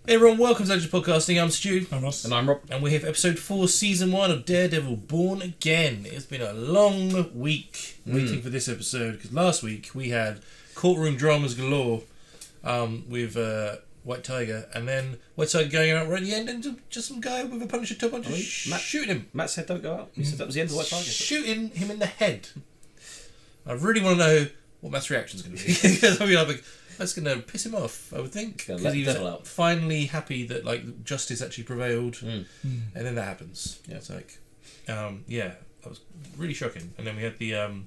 Hey everyone, welcome to Legend Podcasting. I'm Stu. I'm Ross. And I'm Rob. And we're here for episode 4, season 1 of Daredevil Born Again. It's been a long week waiting for this episode, because last week we had courtroom dramas galore with White Tiger, and then White Tiger going out right at the end, and just some guy with a Punisher top on just shooting him. Matt said don't go out. He said that was the end of White Tiger. Shooting him in the head. I really want to know what Matt's reaction is going to be. Because I mean, that's going to piss him off, I would think. Because he was finally happy that justice actually prevailed, and then that happens. Yeah, it's like, that was really shocking. And then we had the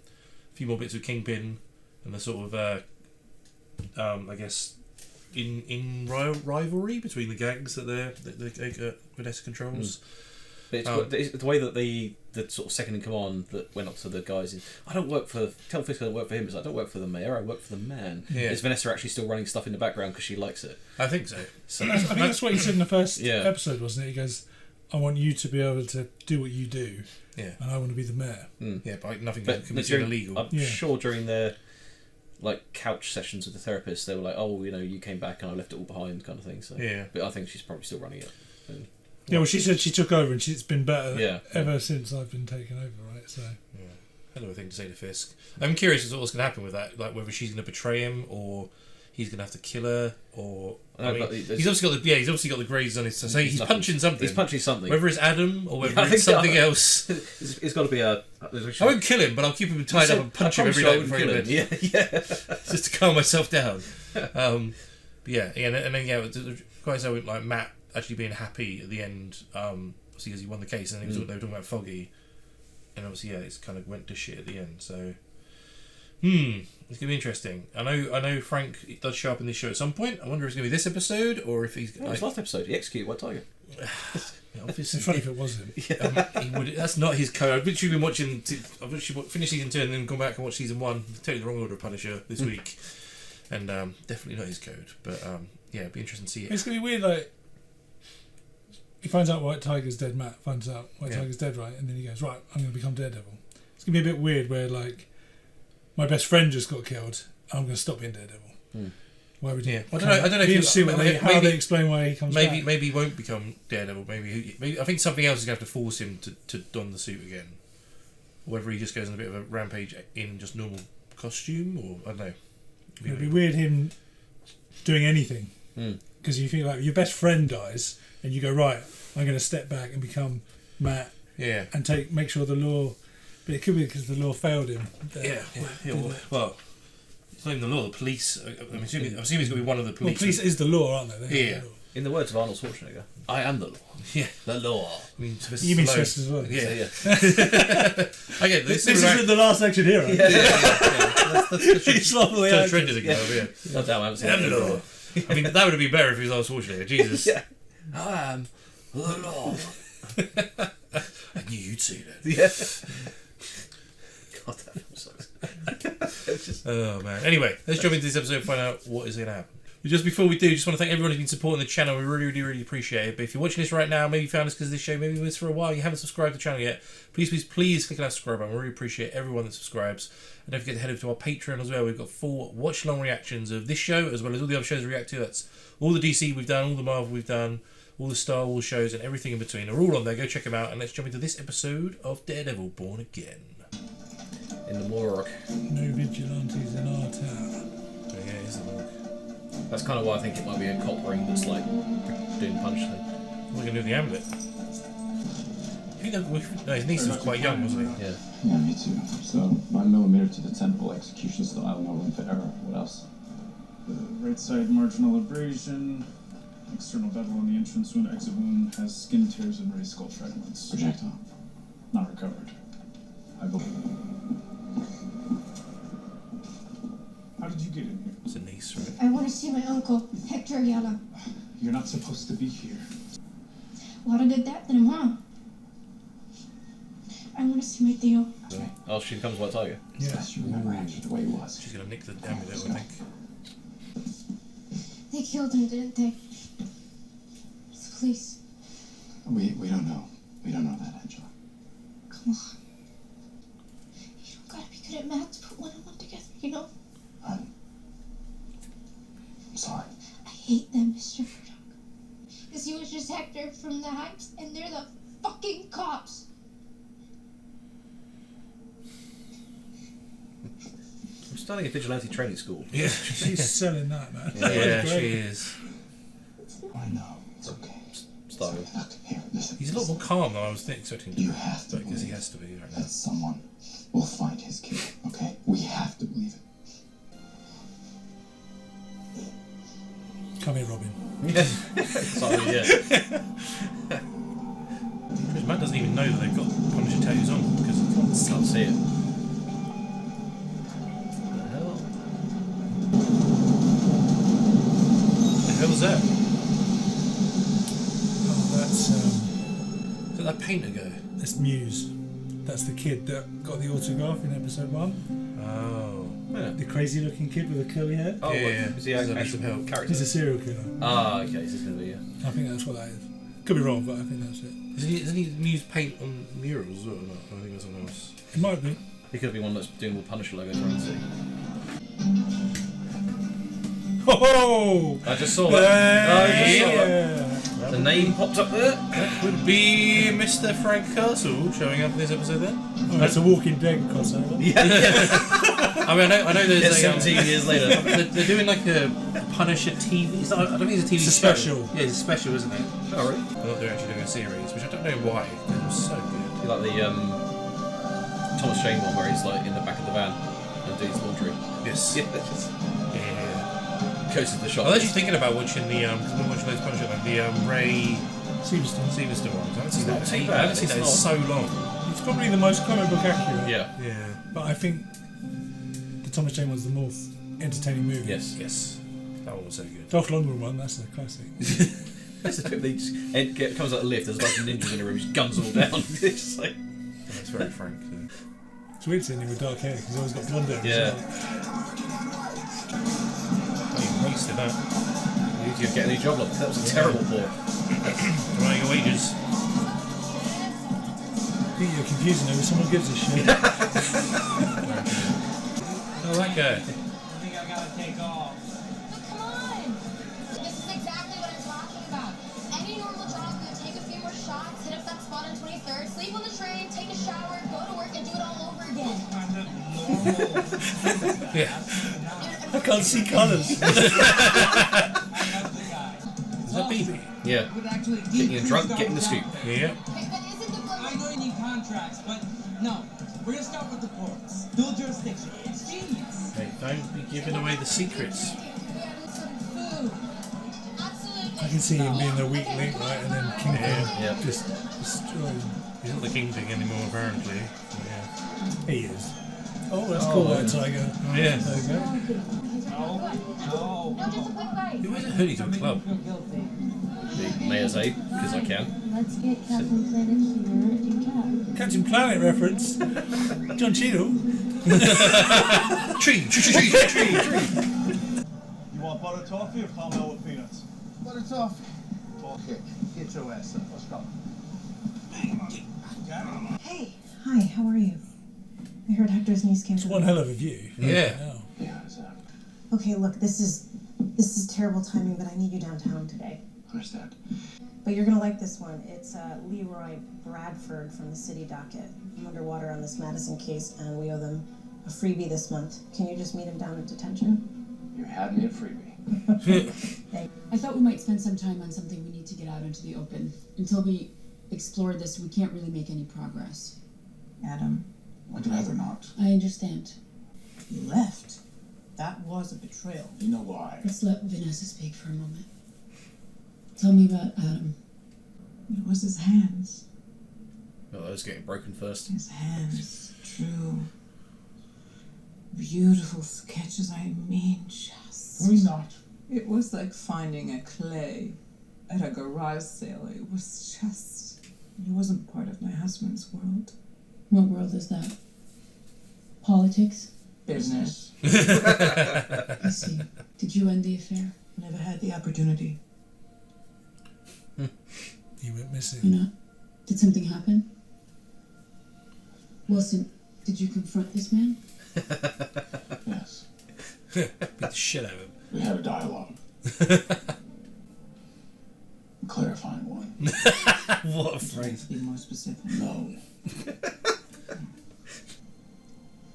few more bits of Kingpin and the sort of, I guess, in rivalry between the gangs that Vanessa controls. But it's the way that the sort of second in command that went up to the guys is, I don't work for, tell Fisk I don't work for him, it's like, I don't work for the mayor, I work for the man. Yeah. Is Vanessa actually still running stuff in the background because she likes it? I think so. I think that's what he said in the first episode, wasn't it? He goes, I want you to be able to do what you do, and I want to be the mayor. Yeah, but nothing can be illegal. I'm sure during their couch sessions with the therapist, they were like, oh, you came back and I left it all behind kind of thing. So but I think she's probably still running it. Yeah, well, she said she took over and it's been better ever since I've been taken over, right? So, hell of a thing to say to Fisk. I'm curious as to what's going to happen with that, like whether she's going to betray him or he's going to have to kill her, or he's obviously got the grades on his. So he's punching something. He's punching something. Whether it's Adam or whether it's something else. It's got to be a. I won't kill him, but I'll keep him tied up and punch him every night before I yeah, just to calm myself down. And then the guys I would like Matt actually being happy at the end, obviously because he won the case, and they were talking about Foggy, and obviously it's kind of went to shit at the end. So, it's gonna be interesting. I know Frank does show up in this show at some point. I wonder if it's gonna be this episode or if he's. It was last episode. He executed White Tiger. Obviously, it's funny if it was him. He would. That's not his code. I've literally been watching. I've literally finished season 2 and then gone back and watched season 1. Totally the wrong order of Punisher this week, and definitely not his code. But it'd be interesting to see it. It's gonna be weird, like. He finds out White Tiger's dead, Matt finds out White Tiger's dead, right? And then he goes, right, I'm going to become Daredevil. It's going to be a bit weird where, my best friend just got killed, I'm going to stop being Daredevil. Why would you? I don't know if you see how they explain why he comes back. Maybe he won't become Daredevil. Maybe I think something else is going to have to force him to don the suit again. Or whether he just goes on a bit of a rampage in just normal costume, or I don't know. It'd be weird him doing anything. Because you think, your best friend dies, and you go, right, I'm going to step back and become Matt, and make sure the law. But it could be because the law failed him. Well, it's not even the law. The police. I'm assuming it's going to be one of the police. Well, police is the law, aren't they? Yeah. In the words of Arnold Schwarzenegger, I am the law. Yeah, the law. You mean Sylvester as well? Yeah. Okay, this isn't the last action hero. He's not the way trended ago. God damn, I haven't seen the law. I mean, that would have been better if he was Arnold Schwarzenegger. Jesus. I am the law. I knew you'd see that. God, that film sucks. Oh man. Anyway, let's jump into this episode and find out what is going to happen. But just before we do, just want to thank everyone who's been supporting the channel. We really, really, really appreciate it. But if you're watching this right now, maybe you found us because of this show, maybe you missed for a while, you haven't subscribed to the channel yet, please click on that subscribe button. We really appreciate everyone that subscribes. And don't forget to head over to our Patreon as well. We've got full watch-along reactions of this show, as well as all the other shows we react to. That's all the DC we've done, all the Marvel we've done, all the Star Wars shows, and everything in between. They're all on there. Go check them out. And let's jump into this episode of Daredevil Born Again. In the morgue. No vigilantes in our town. Oh, yeah, it is the morgue. That's kind of why I think it might be a cop ring that's doing the punch thing. We're going to do the amulet. No, his niece was quite young, wasn't he? Yeah, me too. So, 9mm to the temple, execution style, no room for error. What else? The right side marginal abrasion, external bevel on the entrance wound, exit wound, has skin tears and raised skull fragments. Projectile. Not recovered. I believe. How did you get in here? It's a niece, right? I want to see my uncle, Hector Ayala. You're not supposed to be here. What did that then, huh? I want to see my Theo. Oh, she becomes White Tiger. Yes, you remember Hector the way he was. She's going to nick the amulet, I think. They killed him, didn't they? The police. We don't know. We don't know that, Angela. Come on. You don't gotta be good at math to put one and one together, you know? I'm sorry. I hate them, Mr. Murdoch. detector from the hacks, and they're the fucking cops. I'm starting a vigilante training school. Yeah. She's selling that, man. Yeah, she is. I know. It's okay. Starting. Look, here, listen. He's a lot more calm than I was expecting to You be. have to Because he believe has to be right now. that someone will find his kid, okay? We have to believe it. Come here, Robin. Sorry, yeah. Because Matt doesn't even know that they've got Punisher tattoos on because Can't see it. the hell's that? Oh, that's Is that that painter guy? that's Muse. That's the kid that got the autograph in episode 1. Oh. Yeah. The crazy looking kid with the curly hair. Oh, Yeah, what? yeah. Is he Does an that actual make some character? He's a serial killer. Ah, okay, so it's going to be, yeah. I think that's what that is. Could be wrong, but I think that's it. Doesn't he Muse paint on murals or not? I think that's something else. It might be. He could be one that's doing all Punisher logos around the Oh! I just saw that. I just saw that. Yeah. The name popped up there. That would be Mr. Frank Castle showing up in this episode then. Oh, that's a Walking Dead crossover. Yeah. I mean, I know there's Yeah, 17 years later. They're doing like a Punisher TV. I don't think it's a TV It's a show. special. Yeah, it's a special, isn't it? Oh, really? They're actually doing a series, which I don't know why. It was so good. You like the Thomas Jane one where he's like in the back of the van and doing his laundry. Yes. Yeah, that's just Yeah. goes to the shop. I was actually thinking about watching the because I've been watching those Punisher, like the Ray Seaverstone ones. I haven't seen not that. too I bad, haven't seen it's that in not. so long. It's probably the most comic book accurate. Yeah. Yeah. But I think the Thomas Jane one's the more entertaining movie. Yes. Yes. That one was so good. Dolph Lundgren one, that's a classic. That's the bit they just comes out the lift. There's a bunch of ninjas in the room. Just guns all down. It's just like That's very frank. So. It's weird seeing him with dark hair because he's always got blonde hair. yeah. Oh, you wasted that. You need to get a new job. Like that was a terrible pour. Running your wages. I think you're confusing him. Someone gives a shit. Oh, that guy. I think I gotta take off. But come on! This is exactly what I'm talking about. Any normal job, you take a few more shots, hit up that spot on 23rd, sleep on the train, take a shower, go to work, and do it all over again. Kind of normal. Yeah. I can't see colours. I love the guy. Is that baby? Yeah. Would actually Getting you drunk, getting the scoop. Yeah. But isn't the I know you need contracts, but no. We're gonna start with the courts. Dual jurisdiction. It's genius. Hey, don't be giving away the secrets. I can see him being the weak link, right? And then Kingpin Yeah. just destroying. He's not the Kingpin anymore, apparently. Yeah. He is. Oh, that's cool, that tiger. Yeah. There you go. No. No, just a quick bite. Who wears a hoodie to a club? Feel guilty. The mayor's aide, because I can. Let's get Captain Planet here in cab. Captain Planet reference. John Cheadle. Tree. You want butter toffee or caramel with peanuts? Butter toffee. Okay, get your ass up. Let's go. Hey, hi, how are you? I heard Hector's niece came It's to one hell of a view. Yeah. Wow. Yeah, it's Okay, look, this is terrible timing, but I need you downtown today. understand. But you're gonna like this one. It's Leroy Bradford from the city docket. I'm underwater on this Madison case, and we owe them a freebie this month. Can you just meet him down at detention? You had me at freebie. I thought we might spend some time on something we need to get out into the open. Until we explore this, we can't really make any progress. Adam, I'd rather not. I understand. You left. That was a betrayal. You know why? Let's let Vanessa speak for a moment. Tell me about Adam. It was his hands. Oh, I was getting broken first. His hands drew beautiful sketches. I mean, just. We not. It was like finding a clay at a garage sale. It was just. It wasn't part of my husband's world. What world is that? Politics? Business. I see. Did you end the affair? Never had the opportunity. You went missing. Why not? Did something happen? Wilson, did you confront this man? Yes. Beat the shit out of him. We had a dialogue. clarifying one. What a phrase. Be more specific. No.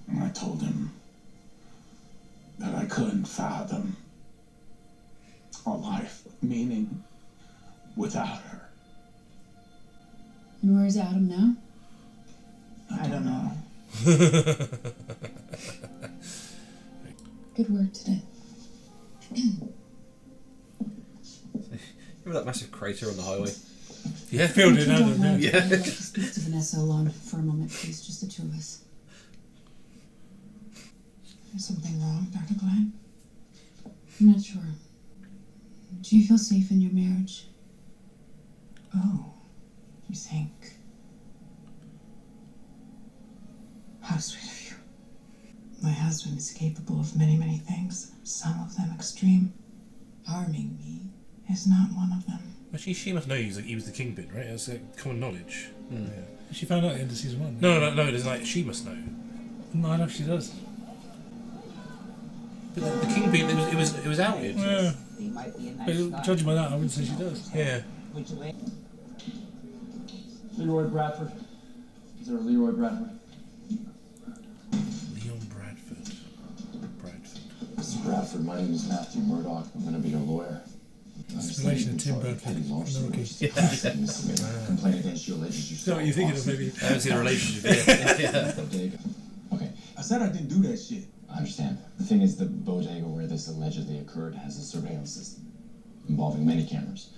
And I told him that I couldn't fathom a life with meaning without her. And where's Adam now? I don't know. Good work today. Remember that massive crater on the highway? Yeah, Filled If it you out don't of mind, me. I'd like to speak to Vanessa alone for a moment, please. Just the two of us. Is something wrong, Dr. Glenn? I'm not sure. Do you feel safe in your marriage? Oh, you think? How sweet of you. My husband is capable of many, many things. Some of them extreme. Harming me is not one of them. Actually, she must know he was the kingpin, right? That's common knowledge. Yeah. She found out at the end of season 1. No. There's like she must know. No, I don't know if she does. But the kingpin, it was outed. Yeah. He might be a But nice guy. judging by that, I wouldn't say she does. Yeah. Would you like? Leroy Bradford. Is there a Leroy Bradford? Leon Bradford. Mr. Bradford, my name is Matthew Murdoch. I'm going to be your lawyer. It's in relation to Tim Bradford from The Rookie. Complaint against you alleges you Is that what you're thinking of, maybe? I don't see the relationship. Okay, I said I didn't do that shit. I understand. The thing is, the bodega where this allegedly occurred has a surveillance system involving many cameras.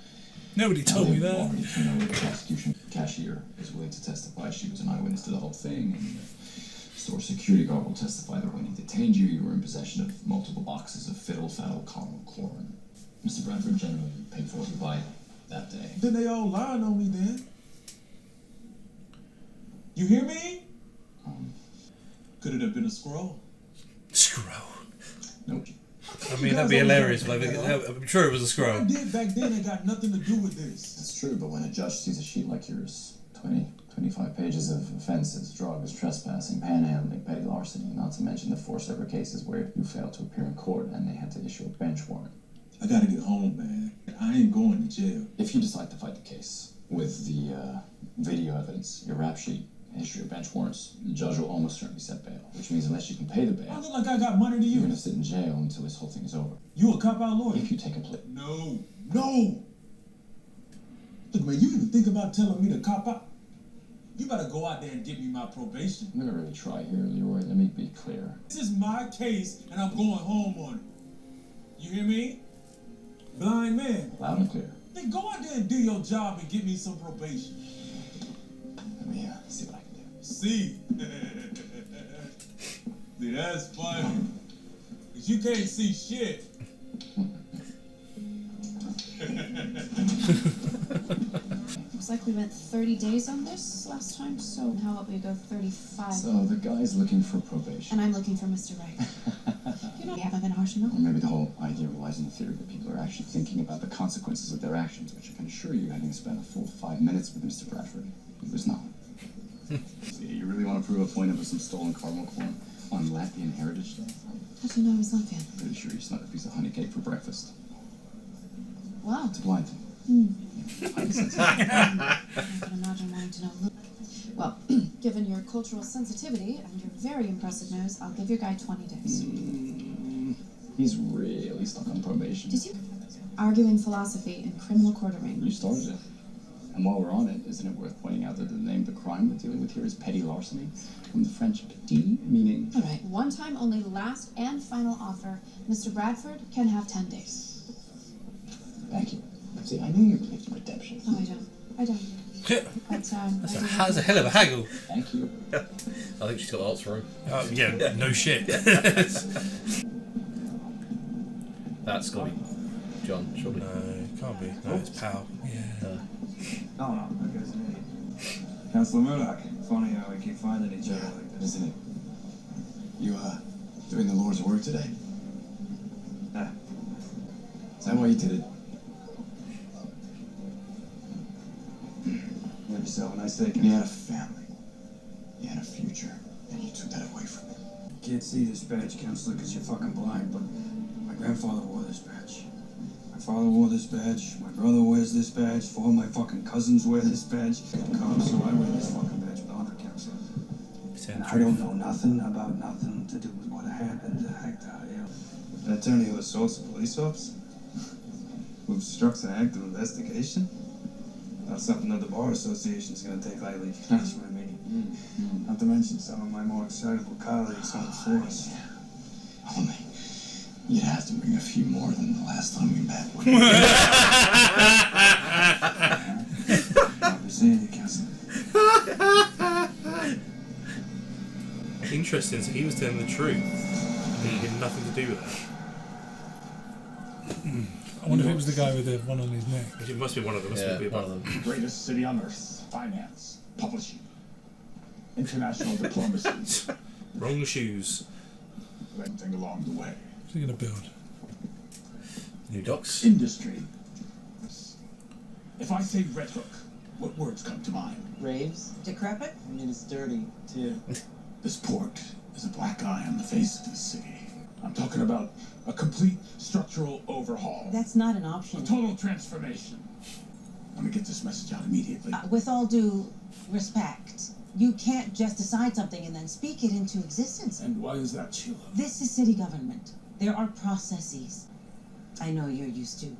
Nobody told me They've that. already turned over the prosecution. Cashier is willing to testify she was an eyewitness to the whole thing, and the store security guard will testify that when he detained you, you were in possession of multiple boxes of fiddle-faddle caramel corn. Mr. Bradford generally paid for what you buy that day. Then they all lying on me then. You hear me? Could it have been a scroll? Scroll. Nope. I mean, that'd be hilarious. But I'm sure it was a What I scroll. did back then ain't got nothing to do with this. That's true, but when a judge sees a sheet like yours, 25 pages of offenses, drugs, trespassing, panhandling, petty larceny, not to mention the 4 separate cases where you failed to appear in court and they had to issue a bench warrant. I gotta get home, man. I ain't going to jail. If you decide to fight the case with the video evidence, your rap sheet, history of bench warrants, the judge will almost certainly set bail, which means unless you can pay the I bail, look like I got money to you're you. going to sit in jail until this whole thing is over. You a cop-out lawyer? If you take a plea. No. Look, man, you even think about telling me to cop out? You better go out there and get me my probation. I'm going to really try here, Leroy. Let me be clear. This is my case, and I'm going home on it. You hear me? Blind man. Loud and clear. Then go out there and do your job and get me some probation. Let me see what I can do. See? See, that's funny. Because you can't see shit. Looks like we went 30 days on this last time, so how about we go 35? So the guy's looking for probation. And I'm looking for Mr. Right. You know, we haven't been harsh enough. Or maybe the whole idea relies on the theory that people are actually thinking about the consequences of their actions, which I can assure you, having spent a full 5 minutes with Mr. Bradford, he was not. See, you really want to prove a point over some stolen caramel corn on Latvian Heritage Day? How do you know he's Latvian? Pretty sure you snuck a piece of honey cake for breakfast. Wow. It's a blind thing. Highly sensitive. I can imagine wanting to know. Well, given your cultural sensitivity and your very impressive nose, I'll give your guy 20 days. He's really stuck on probation. Did you? Arguing philosophy in criminal court arena. You started it. And while we're on it, isn't it worth pointing out that the name of the crime we're dealing with here is petty larceny, from the French petit, meaning... All right, one time only, last and final offer. Mr. Bradford can have 10 days. Thank you. See, I knew you believed in redemption. No, I don't. But, That's a hell of a haggle. Thank you. I think she's got the answer wrong. Yeah, no shit. That's got to be John, surely. No, it can't be. No, it's Pal. Yeah. No, that guy's an idiot. Counselor Murdoch. Funny how we keep finding each other like this. Isn't it? You, doing the Lord's work today? Yeah. Is that why you did it? You have yourself a nice day. You had a family. You had a future. And you took that away from me. You can't see this badge, Counselor, because you're fucking blind, but my grandfather wore this badge. My father wore this badge, my brother wears this badge, 4 of my fucking cousins wear this badge. Come, so I wear this fucking badge with honor, counselor. And I don't know nothing about nothing to do with what happened to Hector. An attorney who assaults a police officer? Who obstructs an active investigation? Not something that the Bar Association's gonna take lightly. That's what I mean. Not to mention some of my more excitable colleagues on the force. Only you'd have to bring a few more than the last time we met. I'll be seeing you, counselor. Interesting, so he was telling the truth. And he had nothing to do with that. I wonder if it was the guy with the one on his neck. It must be one of them. Must be one of them. Greatest city on earth. Finance. Publishing. International diplomacy. Wrong shoes. Everything along the way. What's he going to build? New docks. Industry. If I say Red Hook, what words come to mind? Raves? Decrepit? I mean, it's dirty, too. This port is a black eye on the face of the city. I'm talking about a complete structural overhaul. That's not an option. A total transformation. Let me get this message out immediately. With all due respect, you can't just decide something and then speak it into existence. And why is that, Sheila? This is city government. There are processes. I know you're used to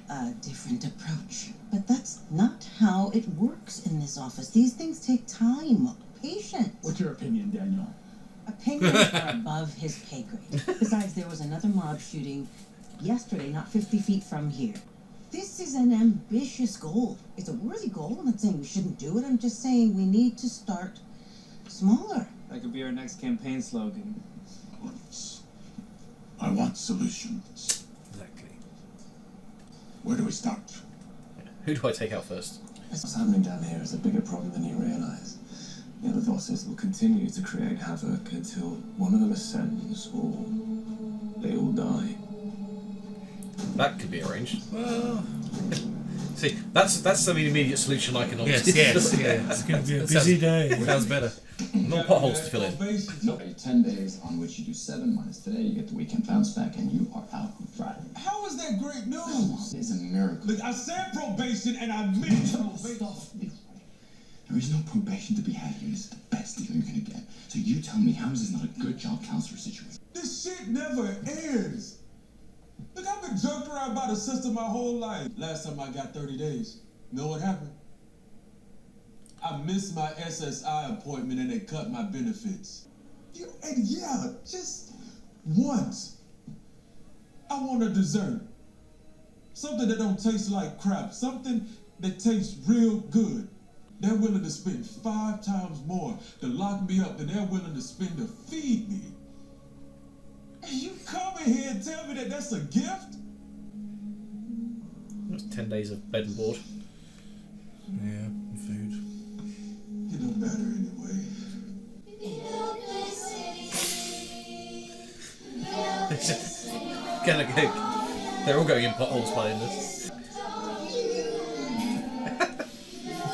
a different approach, but that's not how it works in this office. These things take time, patience. What's your opinion, Daniel? Opinions are above his pay grade. Besides, there was another mob shooting yesterday, not 50 feet from here. This is an ambitious goal. It's a worthy goal. I'm not saying we shouldn't do it. I'm just saying we need to start smaller. That could be our next campaign slogan. I want solutions. Exactly. Where do we start? Who do I take out first? What's happening down here is a bigger problem than you realise. The other bosses will continue to create havoc until one of them ascends or they all die. That could be arranged. Well, see, that's the immediate solution I can obviously. Yes. It's going to be a busy day. Sounds better. No potholes to fill in. Okay, 10 days on which you do 7 minus today, you get the weekend bounce back and you are out on Friday. How is that great news? It's a miracle. Look, I said probation and I meant probation. There is no probation to be had here. This is the best deal you're gonna get. So you tell me, how is this not a good job counselor situation? This shit never ends. Look, I've been jerked around by the system my whole life. Last time I got 30 days. You know what happened? I missed my SSI appointment and they cut my benefits. Just once. I want a dessert. Something that don't taste like crap. Something that tastes real good. They're willing to spend 5 times more to lock me up than they're willing to spend to feed me. And you come in here and tell me that that's a gift? That's 10 days of bed and board. Yeah, food. It don't matter anyway. Gonna go. They're all going in potholes playing this.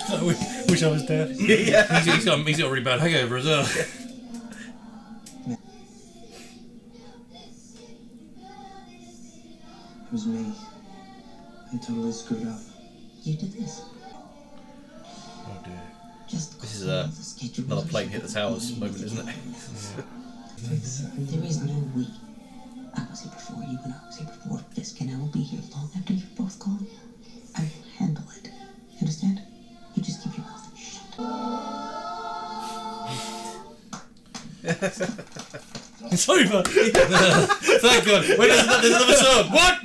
I wish I was dead. Yeah. He's got a really bad hangover as well. It was me. I totally screwed up. You did this. Oh dear. Just This is another plane hit the towers moment, isn't it? There is no we. I was here before you and I was here before Fisk, and I will be here long after you're both gone. I will handle it. You understand? You just keep your mouth shut. It's over. Thank God. Wait, there's another song. What?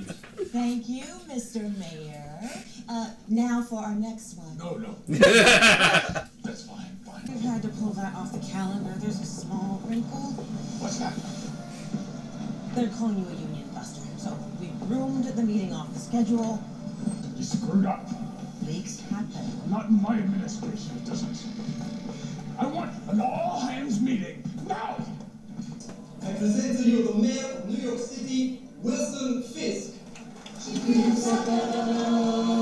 Thank you, Mr. Mayor. Now for our next one. No. That's fine. We've had to pull that off the calendar. There's a small wrinkle. What's that? They're calling you a union buster. So we roomed the meeting off the schedule. You screwed up. Leaks happen. Not in my administration, it doesn't. I want an all-hands meeting now. I present to you the mayor of New York City, Wilson Fisk.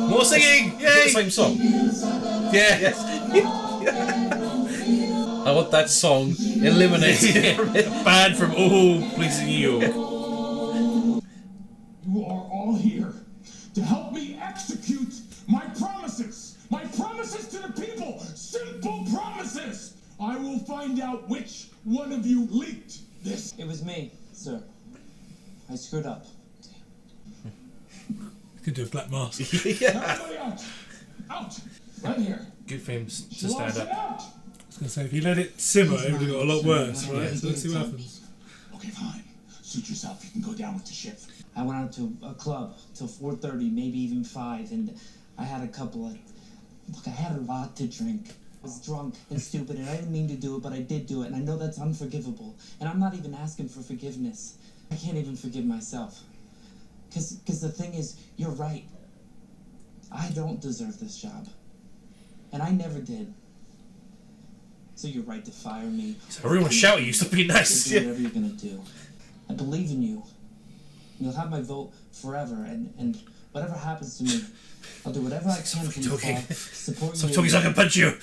More singing! Yay! Same song. Yeah. Yes. I want that song eliminated from it. Banned from all places in New York. You are all here will find out which one of you leaked this. It was me, sir. I screwed up. Could do a black mask. Everybody out! Out! Right here. Good for him to stand up. Out! I was going to say, if he let it simmer, it would have got a lot worse, right? So let's see what happens. Okay, fine. Suit yourself. You can go down with the shift. I went out to a club till 4:30, maybe even 5, and I had a couple of... Look, I had a lot to drink. I was drunk and stupid, and I didn't mean to do it, but I did do it, and I know that's unforgivable. And I'm not even asking for forgiveness. I can't even forgive myself. Because the thing is, you're right. I don't deserve this job. And I never did. So you're right to fire me. Everyone shout at you, stop being nice. Do whatever you're gonna do. I believe in you. You'll have my vote forever, and whatever happens to me, I'll do whatever I can from afar. Support you. Stop talking so I can punch you.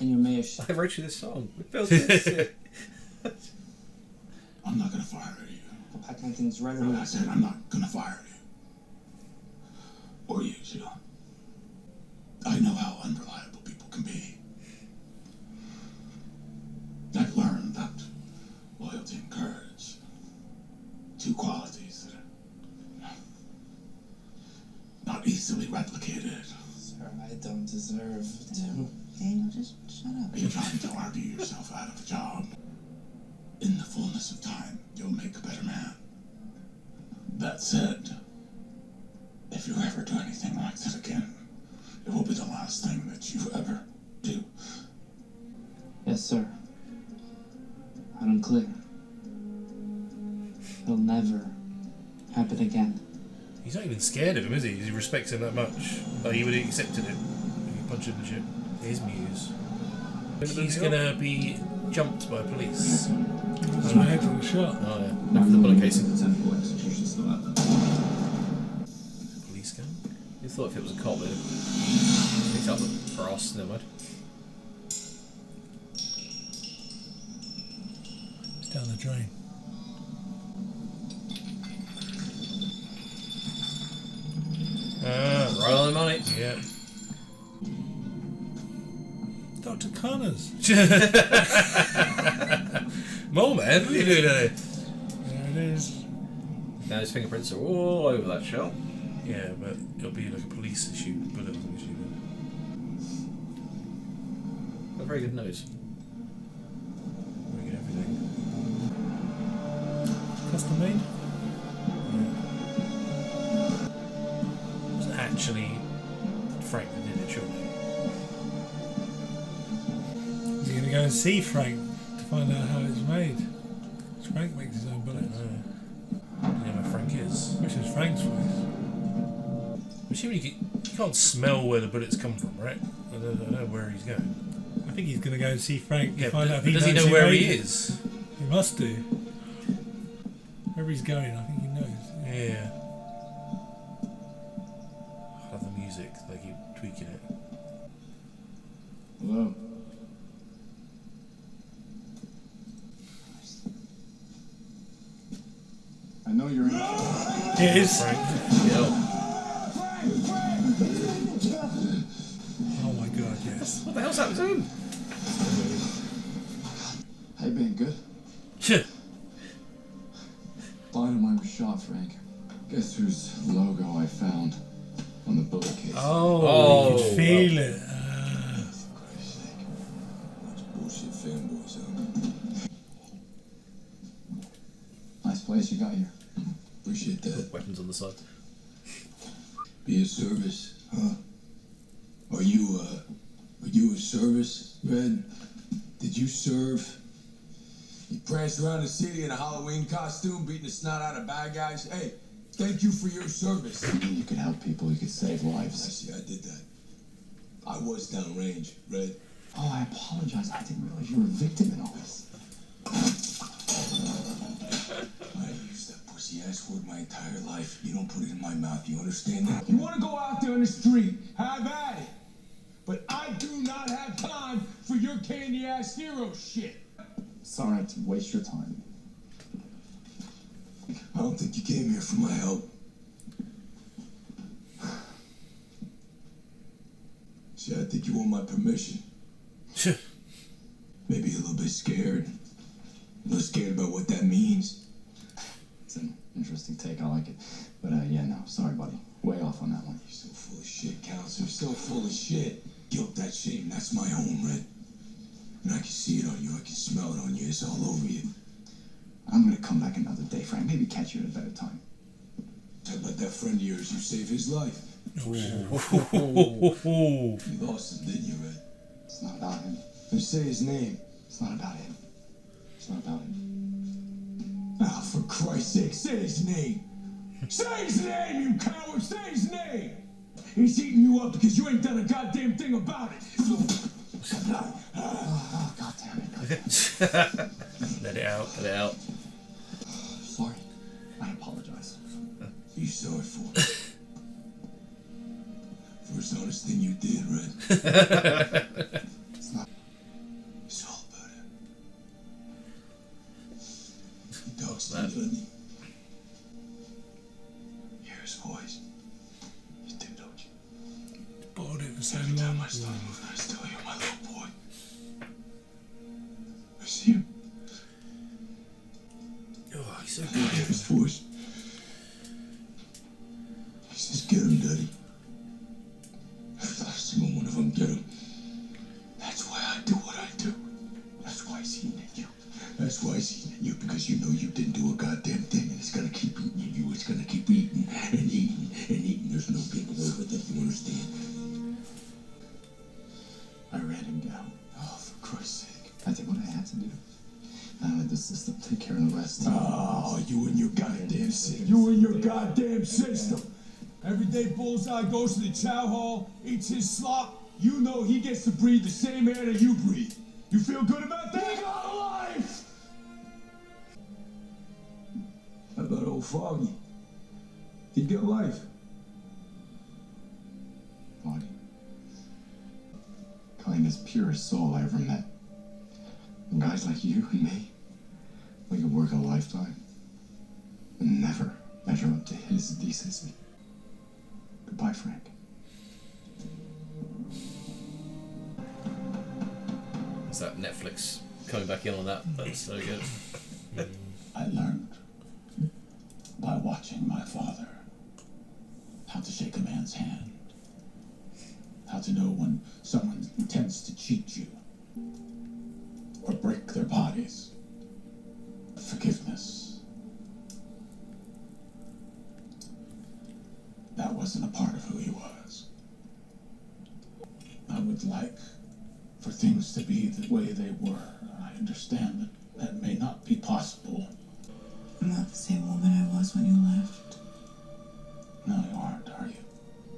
And your mayorship. I wrote you this song. We built this. I'm not gonna fire you. I'll pack my things right Like away. I said, I'm not gonna fire you. Or use you. I know how unreliable people can be. I've learned that loyalty and courage, two qualities that are not easily replicated. Sir, I don't deserve to. Daniel, just shut up. You're trying to argue yourself out of a job. In the fullness of time, you'll make a better man. That said, if you ever do anything like that again, it will be the last thing that you ever do. Yes, sir. Loud and clear. It'll never happen again. He's not even scared of him, is he? He respects him that much. Like, he would have accepted it if he punched him in the shit. His muse. He's gonna be jumped by police. That's my head on the shot. Oh, yeah. After the bullet casing. Police gun? You thought if it was a cop, it'd pick up the brass, never mind. It's down the drain. Right on the money. Yeah. Dr. Connors. Mole man, what are you doing there? There it is. Now his fingerprints are all over that shell. Yeah, but it'll be like a police issue, bullet issue. A very good nose. We get everything. Custom made? It was actually Frank that did it, surely. Is he going to go and see Frank to find out how it's made? Frank makes his own bullet. I don't know where Frank is. Which is Frank's voice. I'm assuming you can't smell where the bullets come from, right? I don't know where he's going. I think he's going to go and see Frank to find out if does he knows know where made he it. is? He must do. Wherever he's going, I think he knows. Yeah. I love the music. They keep tweaking it. Hello. I know you're in. It is. Frank. Oh my god, yes. What the hell's happened to him? Hey, Ben, good? Shit. Client of mine was shot, Frank. Guess whose logo I found on the bullet case? Oh, you could feel it. Bullshit fanboys, huh? Nice place you got here. Appreciate that. Weapons on the side. Be of service, huh? Are you a service, Red? Did you serve? You pranced around the city in a Halloween costume, beating the snot out of bad guys. Hey, thank you for your service. You could help people, you could save lives. I see, I did that. I was downrange, Red. Oh, I apologize. I didn't realize you were a victim in all this. I used that pussy ass word my entire life. You don't put it in my mouth, you understand that? You want to go out there in the street, have at it. But I do not have time for your candy ass hero shit. Sorry to waste your time. I don't think you came here for my help. See, I think you want my permission. Maybe a little bit scared. A little scared about what that means. It's an interesting take. I like it. But yeah, no, sorry, buddy. Way off on that one. You're so full of shit, counselor. So full of shit. Guilt, that shame, that's my home, Red. And I can see it on you. I can smell it on you. It's all over you. I'm gonna come back another day, Frank. Maybe catch you at a better time. Talk about that friend of yours. You saved his life. Ooh. You lost him, didn't you, Red? It's not about him. Just say his name. It's not about him. It's not about him. Ah, for Christ's sake, say his name. Say his name, you coward. Say his name. He's eating you up because you ain't done a goddamn thing about it. Oh, God damn it. Let it out. Let it out. Sorry. I apologize. You sorry for it. First honest thing you did, Red. It's not. It's all about it. He talks to you, doesn't he? Hear his voice. You do, don't you? Bored it for so Every time long. I start moving, I still hear my little boy. I see him. Oh, he's so I good. hear his voice. He says, get him, Daddy. Every last single one of them, get him. That's why I do what I do. That's why he's eating at you. That's why he's eating at you, because you know you didn't do a goddamn thing, and it's gonna keep eating at you. It's gonna keep eating and eating and eating. There's no getting over that, you understand? I ran him down. Oh, for Christ's sake. I did what I had to do. I let the system take care of the rest. Oh, you and your goddamn system. You and your goddamn system. Every day Bullseye goes to the chow hall, eats his slop. You know he gets to breathe the same air that you breathe. You feel good about that? He got a life! How about old Foggy? He got life. Body. Kindest, purest soul I ever met. And guys like you and me, we could work a lifetime and never measure up to his decency. Goodbye, Frank. It's that Netflix coming back in on that. That's so good. I learned by watching my father how to shake a man's hand, how to know when someone intends to cheat you or break their bodies. Forgiveness. That wasn't a part of who he was. I would like for things to be the way they were. I understand that that may not be possible. I'm not the same woman I was when you left. No, you aren't, are you?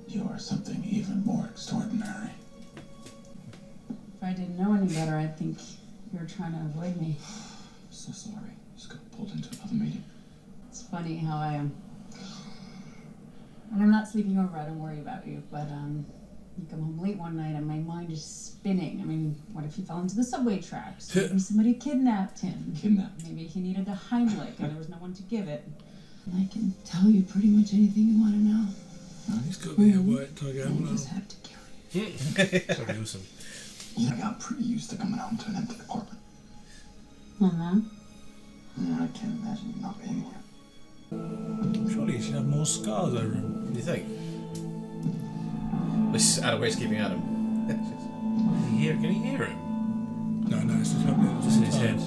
You are something even more extraordinary. If I didn't know any better, I'd think you were trying to avoid me. So sorry. Just got pulled into another meeting. It's funny how I am. When I'm not sleeping over, I don't worry about you, but you come home late one night and my mind is spinning. I mean, what if he fell into the subway tracks? Maybe somebody kidnapped him. Kidnapped? Maybe he needed a Heimlich and there was no one to give it. And I can tell you pretty much anything you want to know. He's got me a white tiger. You just have to kill you. Sorry, awesome. Yeah, I got pretty used to coming home to an empty apartment. Uh-huh. Yeah, I can't imagine you not being here. Surely he should have more scars over him. What do you think? This is Adam. Where's keeping Adam? Can you hear him? No, it's just happening. Just in his head.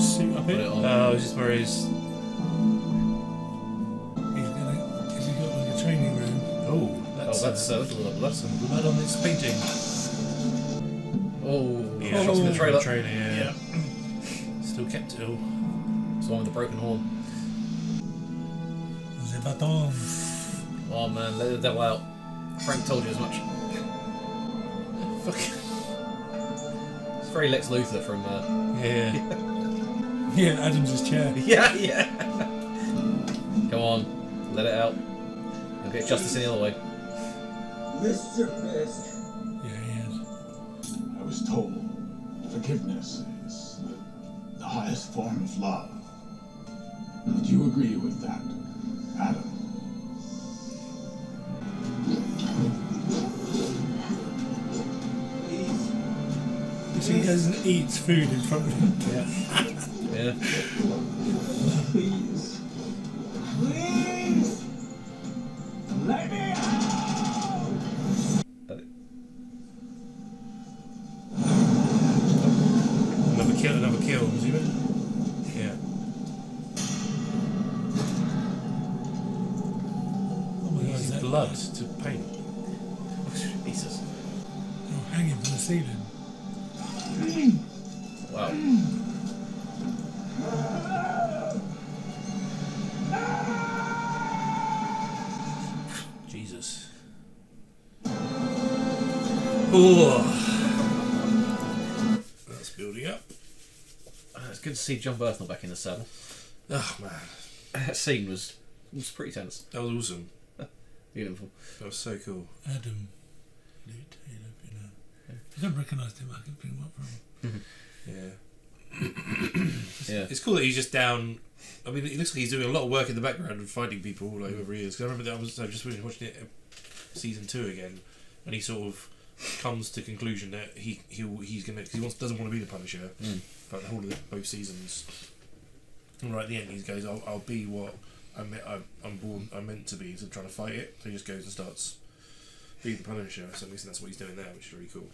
Suit up Put it here. on. Oh, this is where he's. Has he got like a training room? Oh, that's That's a little blood. some blood on this painting. Oh, Yeah, shots in the trailer. yeah. Still kept it all. It's the one with the broken horn. The baton. Oh man, let the devil out. Frank told you as much. Fuck. It's very Lex Luthor from. Yeah. Yeah, Adam's chair. Yeah. Come on, let it out. You'll get justice in the other way. Mr. Fisk. Yeah, he is. I was told forgiveness is the highest form of love. Would you agree with that, Adam? goes and eats food in front of him. Yeah. Please. Please. Let me out. Another kill, was he? Yeah. Oh my god, is that Blood to paint. Jesus. Oh, hanging from the ceiling. Wow. Jesus. Oh. That's building up. It's good to see John Bernthal back in the saddle. Oh man. That scene was pretty tense. That was awesome. Beautiful. That was so cool. Adam. I don't recognise him. I can pick him up from. Yeah. Yeah. It's cool that he's just down. I mean, it looks like he's doing a lot of work in the background and fighting people like whoever he is. Because I remember that I just watching it season 2 again, and he sort of comes to conclusion that he doesn't want to be the Punisher. But the whole of both seasons. And right at the end, he goes, "I'll be what I'm meant to be." So trying to fight it, so he just goes and starts being the Punisher. So at least that's what he's doing now, which is really cool.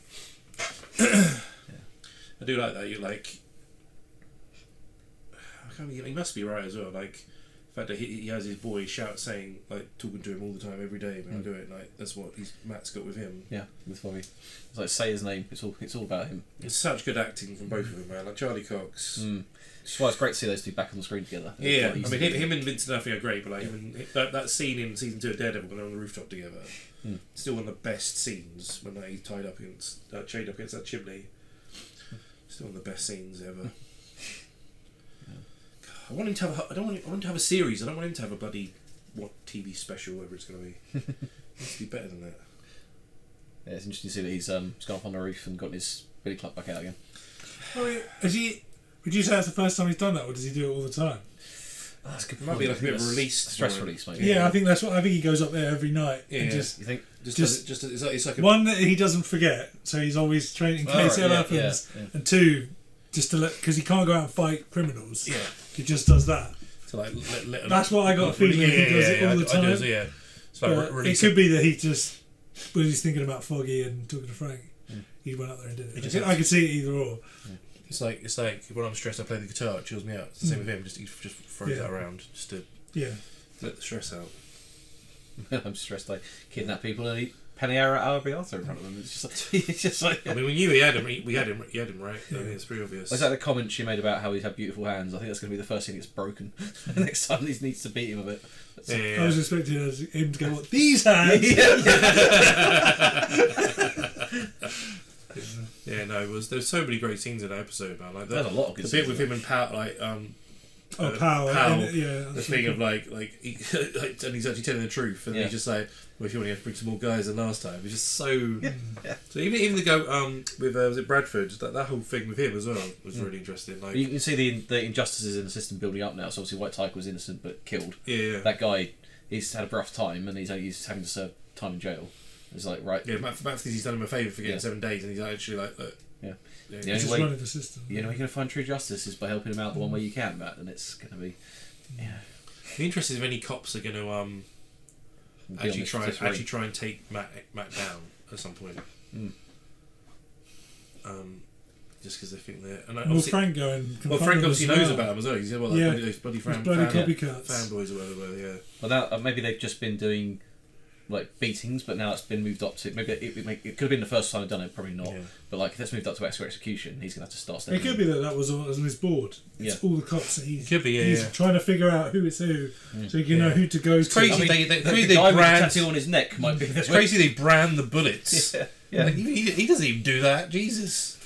I do like that. You like. He must be right as well. Like the fact that he has his boy shout saying like talking to him all the time every day when I do it. Like that's what Matt's got with him. Yeah, with Bobby. It's like say his name. It's all about him. It's such good acting from both of them, man. Like Charlie Cox. That's why it's great to see those two back on the screen together. Yeah, I mean him and Vincent D'Onofrio are great, but like even that scene in season 2 of Daredevil when they're on the rooftop together, still one of the best scenes when he's chained up against that chimney. Still one of the best scenes ever. I want him to have. I want him to have a series. I don't want him to have a bloody TV special, whatever it's going to be. It needs to be better than that. Yeah, it's interesting to see that he's gone up on the roof and got his billy club back out again. I mean, would you say that's the first time he's done that, or does he do it all the time? Oh, that's a good It might be like a bit of a release, stress release, maybe. Yeah, I think that's what. I think he goes up there every night and just. You think? It's like one that he doesn't forget, so he's always training in case it happens, and two, just to because he can't go out and fight criminals. Yeah, he just does that. So like, that's what I got a feeling he does it all the time. It's like it could be that he just when he's thinking about Foggy and talking to Frank, he went up there and did it. I could see it either or. It's like when I'm stressed, I play the guitar. It chills me out. It's the same with him. He just throws that around just to let the stress out. I'm stressed. I kidnap people and eat penny hour Beata in front of them. It's just like. I mean, we knew he had him. We had him right. I mean, it's pretty obvious. Is that the comment she made about how he's had beautiful hands? I think that's going to be the first thing that's broken. Next time he needs to beat him a bit. I was expecting him to go, "What these hands?" Yeah, no, there's so many great scenes in that episode, man. Like there's a lot of good the scenes bit with him and Pow, like Pow, the thing of like and he's actually telling the truth, and he's just like, well, if you only have to bring some more guys than last time, it's just so. So even the go with was it Bradford, that whole thing with him as well was really interesting. Like you can see the injustices in the system building up now. So obviously White Tiger was innocent but killed. Yeah. That guy, he's had a rough time and he's having to serve time in jail. It's like right. Yeah, Matt thinks he's done him a favour for getting 7 days, and he's actually like, look. Yeah. He's just running the system. You know, you're going to find true justice is by helping him out the one way you can, Matt, and it's going to be. Yeah. The interest is if any cops are going to actually try and take Matt down at some point. Just because they think they're. And Frank going. Well, Frank obviously knows about him as well. He said, "Well, those bloody copycats, fanboys or whatever." Yeah. Well, now maybe they've just been doing like beatings, but now it's been moved up to maybe it could have been the first time I've done it, probably not. Yeah. But like if it's moved up to execution, he's gonna have to start. It could be that was on his board. It's all the cops that he's trying to figure out who it's who, so you can know who to go to. Crazy. I mean, they guy with the tattoo on his neck might be. It's crazy they brand the bullets. Yeah. Like, he doesn't even do that. Jesus,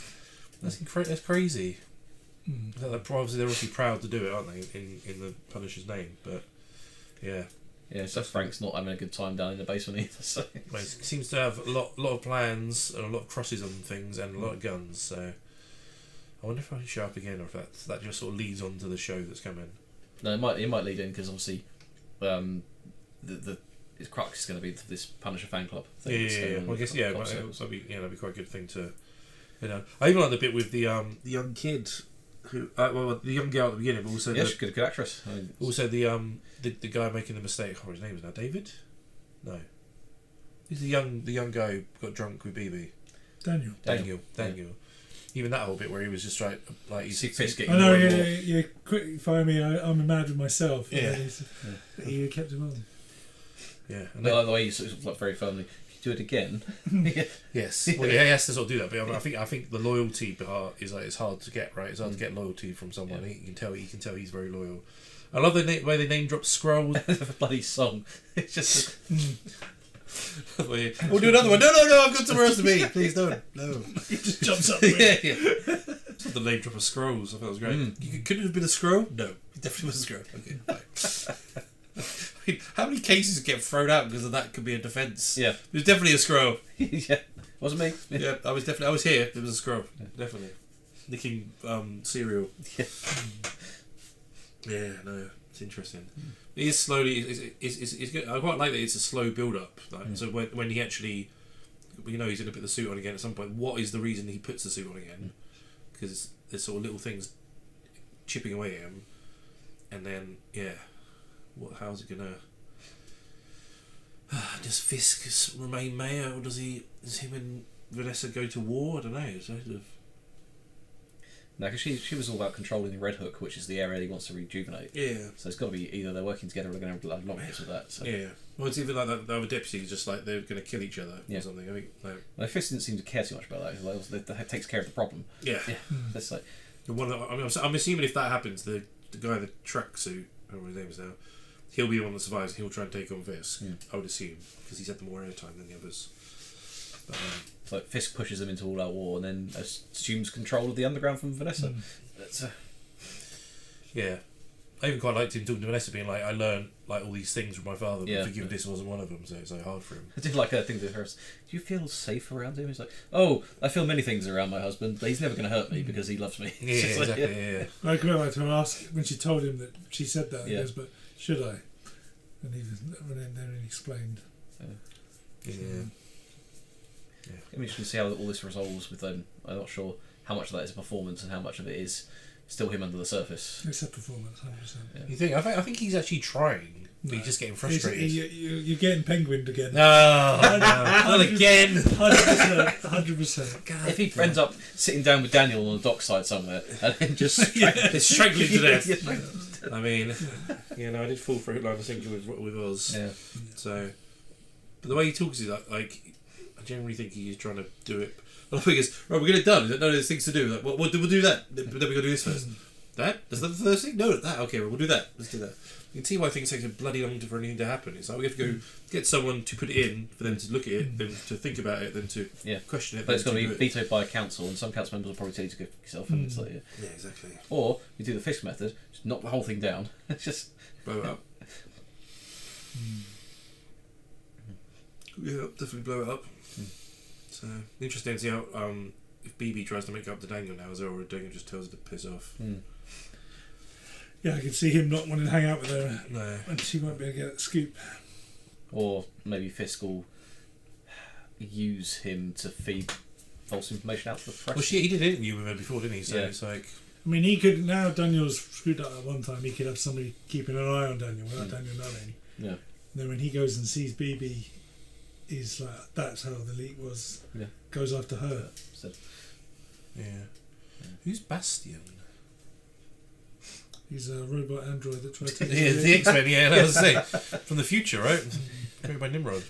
that's crazy. Obviously, they're obviously proud to do it, aren't they? In the Punisher's name, but yeah. Yeah, so Frank's not having a good time down in the basement either. So. Well, he seems to have a lot of plans and a lot of crosses on things and a lot of guns. So I wonder if I can show up again, or if that just sort of leads on to the show that's coming. No, it might lead in because obviously, his crux is going to be this Punisher fan club thing. Yeah. Well, I guess that'd be quite a good thing to You know, I even like the bit with the young kid who, well, the young girl at the beginning, but also she's a good actress. I mean, also the guy making the mistake. Oh, his name is now David. No, he's the young guy who got drunk with BB. Daniel. Yeah. Even that whole bit where he was just like he's Fisk. I know. Yeah. Quick, find me. I'm mad with myself. Yeah. He kept him on. Yeah. And the way he sort of like very firmly. Do it again. Yes. Well, yeah, he has to sort of do that. But I think the loyalty part is like it's hard to get, right? It's hard to get loyalty from someone. Yeah. You can tell he's very loyal. I love the way they name drop Skrull. The bloody song. It's just. We'll do another one. No! I've got somewhere else to be. Please don't. No. He just jumps up. Yeah. It's the name drop of Skrulls. I thought it was great. You couldn't have been a Skrull? No, it definitely was a Skrull. Okay. Bye. I mean, how many cases get thrown out because of that could be a defence? Yeah. It was definitely a Skrull. Yeah. Wasn't me. Yeah, I was here. It was a Skrull. Yeah. Definitely. Nicking cereal. Yeah. Yeah, no, it's interesting. It is slowly. It's good. I quite like that it's a slow build up. Like, so when he actually, he's going to put the suit on again at some point. What is the reason he puts the suit on again? Because there's sort of little things chipping away at him, and then how's it gonna? Does Fisk remain mayor, or does him and Vanessa go to war? I don't know. Sort of. No, because she was all about controlling the Red Hook, which is the area he wants to rejuvenate. Yeah. So it's got to be either they're working together or they're going to have long hits with that. So. Yeah. Well, it's even like that, the other deputies just like they're going to kill each other or something. I think. Well, Fisk didn't seem to care too much about that. That takes care of the problem. Yeah. That's like. I'm assuming if that happens, the guy in the tracksuit, I don't know what his name is now, he'll be the one that survives. And he'll try and take on Fisk. I would assume because he's had more airtime than the others. But, so Fisk pushes them into all-out war and then assumes control of the underground from Vanessa. That's yeah, I even quite liked him talking to Vanessa, being like, "I learned like all these things from my father, but forgiveness wasn't one of them, so it's so hard for him." I did like a thing with her. Do you feel safe around him? He's like, "Oh, I feel many things around my husband, but he's never going to hurt me because he loves me." Yeah, exactly. Yeah. I quite like to ask when she told him that she said that. He goes, "But should I?" And then he explained. Yeah. I'm interested to see how all this resolves with them. I'm not sure how much of that is performance and how much of it is still him under the surface. It's a performance, 100%. Yeah. You think? I think he's actually trying, but he's just getting frustrated. You're getting penguined again. No, not again. 100%. If he ends up sitting down with Daniel on the dockside somewhere and then just strangling to death. I mean, I did fall for it like sinker with Oz. Yeah. So, but the way he talks is like I generally think he's trying to do it. But I think it's right. We're going to done. No, there's things to do. Like, we'll do that. But then we got to do this first. That? Is that the first thing? No, that. Okay, we'll do that. Let's do that. You can see why things take so bloody long for anything to happen. It's like we have to go get someone to put it in, for them to look at it, then to think about it, then to question it. But it's got to be vetoed by a council, and some council members will probably tell you to go for yourself. And it's like, yeah, exactly. Or you do the Fisk method, just knock the whole thing down. It's just blow it up. Yeah, definitely blow it up. So interesting to see how if BB tries to make it up to Daniel now as well, or Daniel just tells her to piss off. Yeah, I can see him not wanting to hang out with her. No. And she won't be able to get that scoop. Or maybe Fisk will use him to feed false information out to the press. Well, he did an interview with her before, didn't he? So it's like... I mean, he could... Now Daniel's screwed up at one time, he could have somebody keeping an eye on Daniel without Daniel knowing. Yeah. And then when he goes and sees BB, he's like, that's how the leak was. Yeah. Goes after her. Yeah. Who's Bastion? He's a robot android that tried to... the X-Men, I was saying. From the future, right? Made by Nimrod.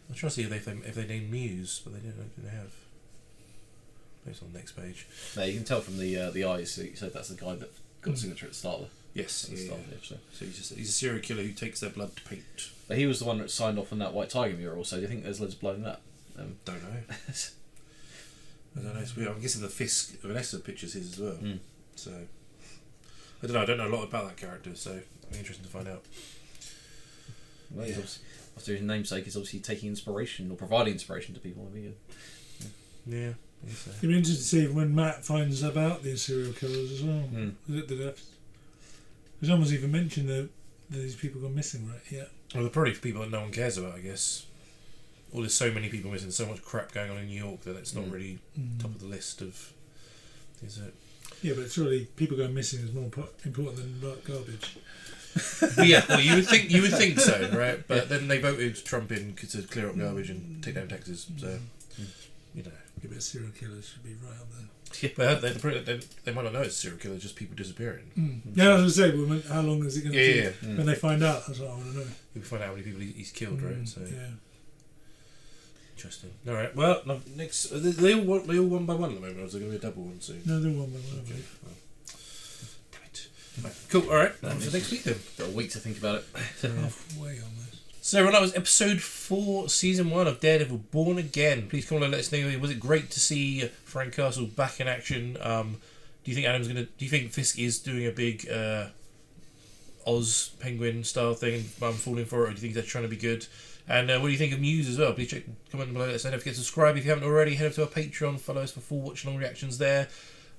I'm trying to see if they named Muse, but they didn't have. Based on the next page. No, you can tell from the eyes. So you said that's the guy that got the signature at the start. Yes. So he's a serial killer who takes their blood to paint. But he was the one that signed off on that White Tiger mural. So do you think there's loads of blood in that? Don't know. I don't know. It's weird. I'm guessing the Fisk Vanessa picture's his as well. So I don't know. I don't know a lot about that character, so it'll be interesting to find out. Well, he's obviously, after his namesake, he's obviously taking inspiration or providing inspiration to people. Yeah. It'd be interesting to see when Matt finds about these serial killers as well. Because no one's even mentioned that these people gone missing right yet. Well, they're probably people that no one cares about, I guess. or there's so many people missing, so much crap going on in New York that it's not really top of the list of. Is it? Yeah, but surely people going missing is more important than like garbage. But yeah, well, you would think so, right? But then they voted Trump in to clear up garbage and take down taxes. So, you know, yeah, but serial killers should be right up there. Yeah, but they might not know it's a serial killer, just people disappearing. Yeah, I was going to say, well, how long is it going to take when they find out? That's what I want to know. We find out how many people he's killed, right? So yeah. Interesting. All right. Well, next, they all one by one at the moment, or is there going to be a double one soon? No, they're one by one. Okay. Well, damn it. Right. Cool. All right. For next week then. Got a week to think about it. Halfway on this. So everyone, that was episode 4, season 1 of Daredevil Born Again. Please come on and let us know. Was it great to see Frank Castle back in action? Do you think Adam's gonna? Do you think Fisk is doing a big Oz Penguin style thing and falling for it, or do you think they're trying to be good? And what do you think of Muse as well? Please check comment below. Let us know. Don't forget to subscribe if you haven't already. Head over to our Patreon. Follow us for full watch-along reactions there.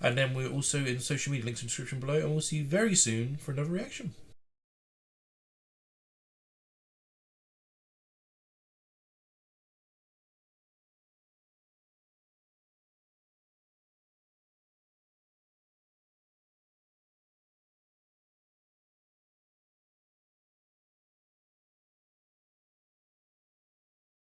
And then we're also in social media links in the description below. And we'll see you very soon for another reaction.